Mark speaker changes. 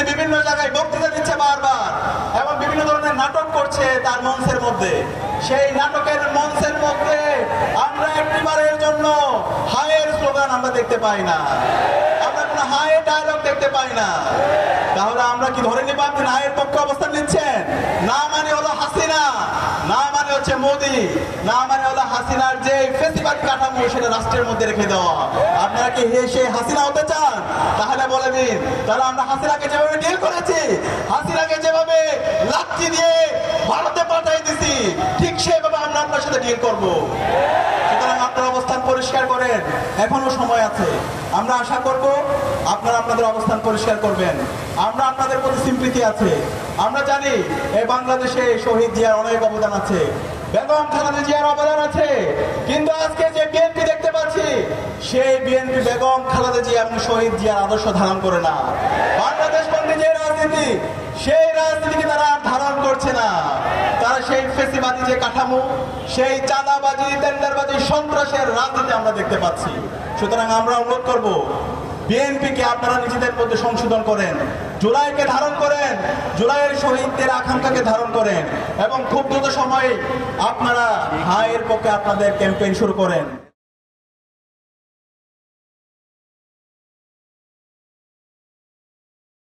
Speaker 1: তিনি বিভিন্ন জায়গায় বক্তৃতা দিচ্ছে বারবার এবং বিভিন্ন ধরনের নাটক করছে তার মঞ্চের মধ্যে। সেই নাটকের মঞ্চের মধ্যে আমরা একটিবারের জন্য হায়ের স্লোগান আমরা দেখতে পাই না, আমরা কোনো হায়ের ডায়লগ দেখতে পাই না। তাহলে আমরা কি ধরে নিব আপনি হায়ের পক্ষে অবস্থান নিচ্ছেন? না মানে হলো হাসিনা, না মানে হচ্ছে মোদি, না মানে হলো হাসিনার যে ফেসিবাদী কাঠামো সেটা রাষ্ট্রের মধ্যে রেখে দেওয়া। আপনারা কি সেই হাসিনা হতে চান? তাহলে বলে দিন। তাহলে আমরা হাসিনাকে যেভাবে ডিল করেছি, হাসিনাকে যেভাবে লাঠি দিয়ে ভারতে পাঠাই দিছি, ঠিক সেভাবে আমরা আপনার সাথে ডিল করব। সুতরাং আপনার অবস্থান পরিষ্কার করেন, এখনো সময় আছে। আমরা আশা করব আপনারা আপনাদের অবস্থান পরিষ্কার করবেন। আমরা আপনাদের প্রতি সিম্পৃতি আছে। আমরা জানি এই বাংলাদেশে শহীদ জিয়ার অনেক অবদান আছে, বেগম খালেদা জিয়ার অবদান আছে, কিন্তু আজকে যে বিএনপি দেখতে পাচ্ছি সেই বিএনপি বেগম খালেদা জিয়া এবং শহীদ জিয়ার আদর্শ ধারণ করে না। বাংলাদেশ বন্দী যে রাজনীতি, সেই রাজনীতিকে তারা ধারণ করছে না। তারা সেই ফেসিবাদী যে কাঠামো, সেই চাঁদাবাজি, টেন্ডারবাজি, সন্ত্রাসের রাজনীতি আমরা দেখতে পাচ্ছি। সুতরাং আমরা অনুরোধ করব বিএনপিকে আপনারা নিজেদের মধ্যে সংশোধন করেন, জুলাইকে ধারণ করেন, জুলাইয়ের শহীদদের আকাঙ্ক্ষাকে ধারণ করেন এবং খুব দ্রুত সময়ে আপনারা হায়ের পক্ষে আপনাদের ক্যাম্পেইন শুরু করেন।